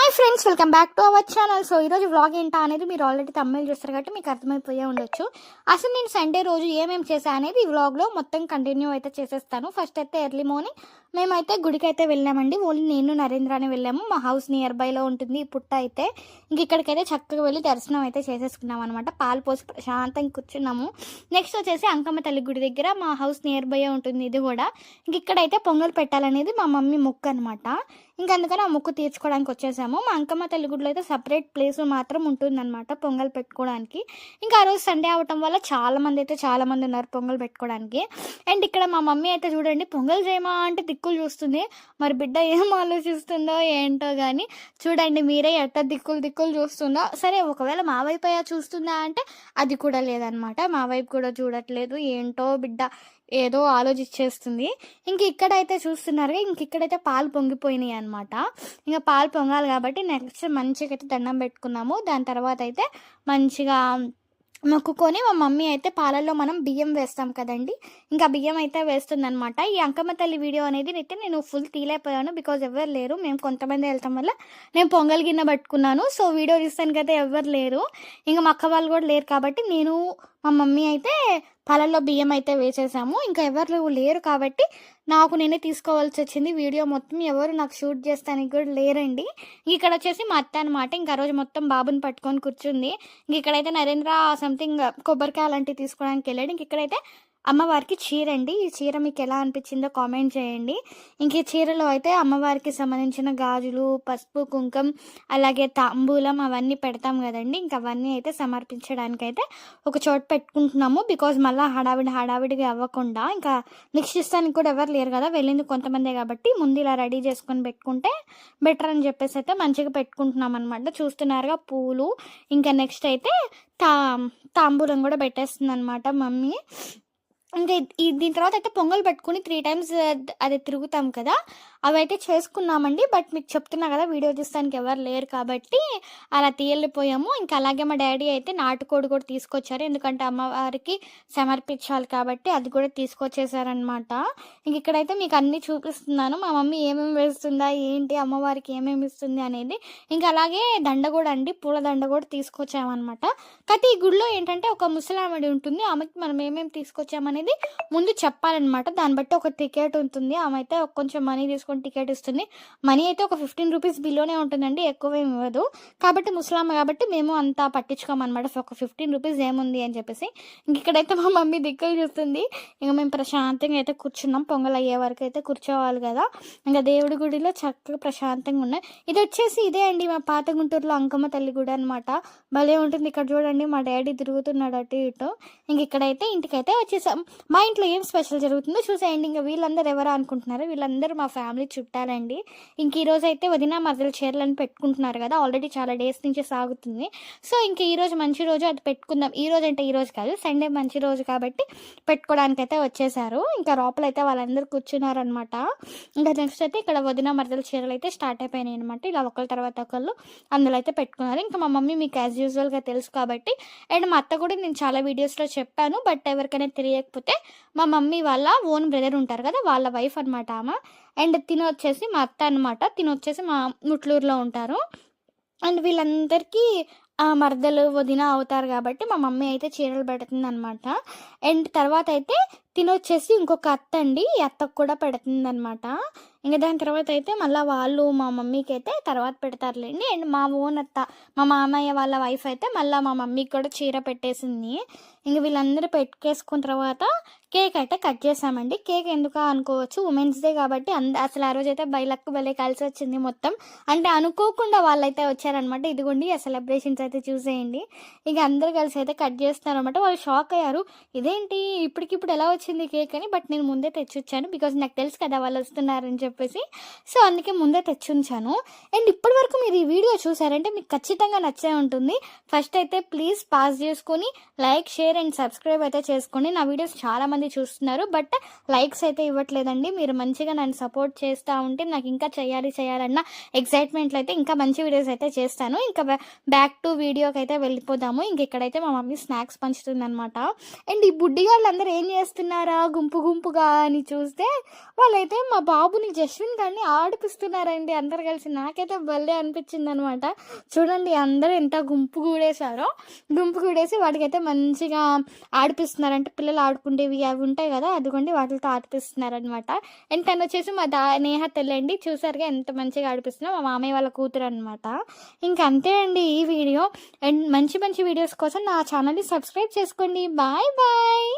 Hi friends, welcome back to our channel. So ఈరోజు vlog ఏంటా అనేది మీరు ఆల్రెడీ తమిళ చూస్తారు కాబట్టి మీకు అర్థమైపోయే ఉండొచ్చు. అసలు నేను సండే రోజు ఏమేమి చేశాను అనేది ఈ వ్లాగ్లో మొత్తం కంటిన్యూ అయితే చేసేస్తాను. ఫస్ట్ అయితే ఎర్లీ మార్నింగ్ మేమైతే గుడికి అయితే వెళ్ళామండి. ఓన్లీ నేను నరేంద్రనే వెళ్ళాము. మా హౌస్ నియర్ బైలో ఉంటుంది ఈ పుట్ట అయితే. ఇంక ఇక్కడికైతే చక్కగా వెళ్ళి దర్శనం అయితే చేసేసుకున్నాం అనమాట. పాలు పోసి ప్రశాంతంగా కూర్చున్నాము. నెక్స్ట్ వచ్చేసి అంకమ్మ తల్లి గుడి దగ్గర మా హౌస్ నియర్ బై ఉంటుంది ఇది కూడా. ఇంక ఇక్కడైతే పొంగల్ పెట్టాలనేది మా మమ్మీ మొక్కు అనమాట. ఇంక అందుకని ఆ మొక్కు తీర్చుకోవడానికి వచ్చేసాము. మా అంకమ్మ తల్లి గుడిలో అయితే సపరేట్ ప్లేస్ మాత్రం ఉంటుందన్నమాట పొంగల్ పెట్టుకోవడానికి. ఇంకా ఆ రోజు సండే అవటం వల్ల చాలామంది ఉన్నారు పొంగల్ పెట్టుకోవడానికి. అండ్ ఇక్కడ మా మమ్మీ అయితే చూడండి పొంగల్ చేయమా అంటే దిక్కులు చూస్తుంది. మరి బిడ్డ ఏం ఆలోచిస్తుందో ఏంటో కానీ చూడండి మీరే ఎట్ట దిక్కులు చూస్తుందో. సరే ఒకవేళ మా వైపు అయ్యా చూస్తుందా అంటే అది కూడా లేదనమాట. మా వైపు కూడా చూడట్లేదు. ఏంటో బిడ్డ ఏదో ఆలోచించేస్తుంది. ఇంక ఇక్కడైతే చూస్తున్నారు, ఇంక ఇక్కడైతే పాలు పొంగిపోయినాయి అనమాట. ఇంకా పాలు పొంగాలి కాబట్టి నెక్స్ట్ మంచిగా అయితే దండం పెట్టుకున్నాము. దాని తర్వాత అయితే మంచిగా మొక్కుకొని మా మమ్మీ అయితే పాలల్లో మనం బియ్యం వేస్తాం కదండి, ఇంకా బియ్యం అయితే వేస్తుందనమాట. ఈ అంకమ్మ తల్లి వీడియో అనేది అయితే నేను ఫుల్ తీలేకపోయాను బికాజ్ ఎవరు లేరు. మేము కొంతమంది వెళ్తాం వల్ల నేను పొంగల్ గిన్నె పట్టుకున్నాను. సో వీడియో తీస్తానికి అయితే ఎవరు లేరు. ఇంకా మా అక్క వాళ్ళు కూడా లేరు కాబట్టి నేను మా మమ్మీ అయితే పాలల్లో బియ్యం అయితే వేసేసాము. ఇంకా ఎవరు లేరు కాబట్టి నేనే తీసుకోవాల్సి వచ్చింది. వీడియో మొత్తం ఎవరు నాకు షూట్ చేస్తానికి కూడా లేరండి. ఇక్కడ వచ్చేసి మా అత్త అనమాట. ఇంకా రోజు మొత్తం బాబుని పట్టుకొని కూర్చుంది. ఇంక ఇక్కడైతే నరేంద్ర సంథింగ్ కొబ్బరికాయ అలాంటివి తీసుకోవడానికి వెళ్ళాడు. ఇంక ఇక్కడైతే అమ్మవారికి చీర అండి. ఈ చీర మీకు ఎలా అనిపించిందో కామెంట్ చేయండి. ఇంక ఈ చీరలో అయితే అమ్మవారికి సంబంధించిన గాజులు, పసుపు, కుంకం, అలాగే తాంబూలం అవన్నీ పెడతాం కదండి. ఇంక అవన్నీ అయితే సమర్పించడానికి అయితే ఒక చోట పెట్టుకుంటున్నాము. బికాజ్ మళ్ళీ హడావిడిగా అవ్వకుండా ఇంకా నెక్స్ట్ ఇస్తానికి కూడా ఎవరు లేరు కదా, వెళ్ళింది కొంతమందే కాబట్టి ముందు ఇలా రెడీ చేసుకొని పెట్టుకుంటే బెటర్ అని చెప్పేసి అయితే మంచిగా పెట్టుకుంటున్నాం అనమాట. చూస్తున్నారుగా పూలు. ఇంకా నెక్స్ట్ అయితే తాంబూలం కూడా పెట్టేస్తుంది అనమాట మమ్మీ. ఇంకా దీని తర్వాత అయితే పొంగల్ పెట్టుకుని 3 times అది తిరుగుతాం కదా, అవి అయితే చేసుకున్నామండి. బట్ మీకు చెప్తున్నా కదా వీడియో చూస్తానికి ఎవరు లేరు కాబట్టి అలా తీయలిపోయాము. ఇంకా అలాగే మా డాడీ అయితే నాటుకోడి కూడా తీసుకొచ్చారు, ఎందుకంటే అమ్మవారికి సమర్పించాలి కాబట్టి అది కూడా తీసుకొచ్చేసారనమాట. ఇంక ఇక్కడైతే మీకు అన్నీ చూపిస్తున్నాను. మా మమ్మీ ఏమేమి వేస్తుందా ఏంటి, అమ్మవారికి ఏమేమి ఇస్తుంది అనేది. ఇంకా అలాగే దండ కూడా అండి, పూల దండ కూడా తీసుకొచ్చామన్నమాట. కాకపోతే ఈ గుడిలో ఏంటంటే ఒక ముసలామెడి ఉంటుంది, ఆమెకి మనం ఏమేమి తీసుకొచ్చామనేది ముందు చెప్పాలన్నమాట. దాన్ని బట్టి ఒక టికెట్ ఉంటుంది. ఆమె అయితే కొంచెం మనీ తీసుకొని టికెట్ ఇస్తుంది. మనీ అయితే ఒక 15 రూపీస్ బిల్లోనే ఉంటుందండి, ఎక్కువేమి ఇవ్వదు. కాబట్టి ముసలామ కాబట్టి మేము అంతా పట్టించుకోమన్నమాట. ఒక 15 రూపీస్ ఏముంది అని చెప్పేసి. ఇంక ఇక్కడైతే మా మమ్మీ దిక్కులు చూస్తుంది. ఇంకా మేము ప్రశాంతంగా అయితే కూర్చున్నాం. పొంగల్ అయ్యే వరకు అయితే కూర్చోవాలి కదా. ఇంకా దేవుడి గుడిలో చక్కగా ప్రశాంతంగా ఉన్నాయి. ఇది వచ్చేసి ఇదే అండి మా పాత గుంటూరులో అంకమ్మ తల్లి గుడి అనమాట. భలే ఉంటుంది. ఇక్కడ చూడండి మా డాడీ తిరుగుతున్నాడు అటు ఇటు. ఇంక ఇక్కడైతే ఇంటికైతే వచ్చేసాం. మా ఇంట్లో ఏం స్పెషల్ జరుగుతుందో చూసేయండి. ఇంకా వీళ్ళందరూ ఎవరు అనుకుంటున్నారు, వీళ్ళందరూ మా ఫ్యామిలీ చుట్టాలండి. ఇంక ఈరోజు అయితే వదిన మరదల చీరలను పెట్టుకుంటున్నారు కదా, ఆల్రెడీ చాలా డేస్ నుంచి సాగుతుంది. సో ఇంక ఈరోజు మంచి రోజు అది పెట్టుకుందాం. ఈ రోజు అంటే ఈ రోజు కాదు, సండే మంచి రోజు కాబట్టి పెట్టుకోవడానికి అయితే వచ్చేసారు. ఇంకా లోపలైతే వాళ్ళందరూ కూర్చున్నారనమాట. ఇంకా నెక్స్ట్ అయితే ఇక్కడ వదిన మరదల చీరలు అయితే స్టార్ట్ అయిపోయినాయి అనమాట. ఇలా ఒకళ్ళ తర్వాత ఒకళ్ళు అందులో అయితే పెట్టుకున్నారు. ఇంకా మా మమ్మీ మీకు యాజ్ యూజువల్గా తెలుసు కాబట్టి, అండ్ మా అత్త కూడా నేను చాలా వీడియోస్లో చెప్పాను. బట్ ఎవరికైనా తెలియకపోతే మా మమ్మీ వాళ్ళ ఓన్ బ్రదర్ ఉంటారు కదా, వాళ్ళ వైఫ్ అనమాట ఆమె. అండ్ తినొచ్చేసి మా అత్త అనమాట. తినొచ్చేసి మా ముట్లూరులో ఉంటారు. అండ్ వీళ్ళందరికీ మరదలు వదిన అవుతారు కాబట్టి మా మమ్మీ అయితే చీరలు పెడుతుంది అనమాట. అండ్ తర్వాత అయితే తినొచ్చేసి ఇంకొక అత్త అండి, ఈ అత్తకు కూడా పెడుతుంది అనమాట. ఇంకా దాని తర్వాత అయితే మళ్ళీ వాళ్ళు మా మమ్మీకి అయితే తర్వాత పెడతారులేండి. అండ్ మా ఓన్ అత్త మా మామయ్య వాళ్ళ వైఫ్ అయితే మళ్ళీ మా మమ్మీకి కూడా చీర పెట్టేసింది. ఇంక వీళ్ళందరూ పెట్టుకేసుకున్న తర్వాత కేక్ అయితే కట్ చేసామండి. కేక్ ఎందుకు అనుకోవచ్చు, ఉమెన్స్ డే కాబట్టి అసలు ఆ రోజు అయితే బయలకు భలే కలిసి వచ్చింది మొత్తం. అంటే అనుకోకుండా వాళ్ళైతే వచ్చారనమాట. ఇదిగోండి ఆ సెలబ్రేషన్స్ అయితే చూసేయండి. ఇక అందరూ కలిసి అయితే కట్ చేస్తున్నారనమాట. వాళ్ళు షాక్ అయ్యారు, ఇదేంటి ఇప్పటికిప్పుడు ఎలా వచ్చింది కేక్ అని. బట్ నేను ముందే తెచ్చుచ్చాను బికాజ్ నాకు తెలుసు కదా వాళ్ళు వస్తున్నారని చెప్పేసి. సో అందుకే ముందే తెచ్చుంచాను. అండ్ ఇప్పటి వరకు మీరు ఈ వీడియో చూసారంటే మీకు ఖచ్చితంగా నచ్చే ఉంటుంది. ఫస్ట్ అయితే ప్లీజ్ పాస్ చేసుకొని లైక్, షేర్ అండ్ సబ్స్క్రైబ్ అయితే చేసుకోండి. నా వీడియోస్ చాలామంది చూస్తున్నారు బట్ లైక్స్ అయితే ఇవ్వట్లేదండి. మీరు మంచిగా నన్ను సపోర్ట్ చేస్తూ ఉంటే నాకు ఇంకా చేయాలన్న ఎక్సైట్మెంట్లో అయితే ఇంకా మంచి వీడియోస్ అయితే చేస్తాను. ఇంకా బ్యాక్ టు వీడియోకి అయితే వెళ్ళిపోదాము. ఇంక ఇక్కడైతే మా మమ్మీ స్నాక్స్ పంచుతుంది అనమాట. అండ్ ఈ బుడ్డిగాళ్ళు అందరూ ఏం చేస్తున్నారు ఆడుపిస్తున్నారా గుంపు గుంపుగా అని చూస్తే వాళ్ళైతే మా బాబుని జస్విన్ గారిని ఆడిపిస్తున్నారండి అందరు కలిసి. నాకైతే భలే అనిపించింది అనమాట. చూడండి అందరూ ఎంత గుంపు కూడేశారో, గుంపు కూడేసి వాడికైతే మంచిగా ఆడిపిస్తున్నారు. అంటే పిల్లలు ఆడుకుంటేవి అవి ఉంటాయి కదా, అదిగోండి వాటితో ఆడిపిస్తున్నారనమాట. అండ్ తను వచ్చేసి మా నేహ తెల్లండి, చూసారుగా ఎంత మంచిగా ఆడిపిస్తున్నా, మా మామయ్య వాళ్ళ కూతురు అనమాట. ఇంక అంతే అండి ఈ వీడియో. అండ్ మంచి మంచి వీడియోస్ కోసం నా ఛానల్ని సబ్స్క్రైబ్ చేసుకోండి. Bye bye.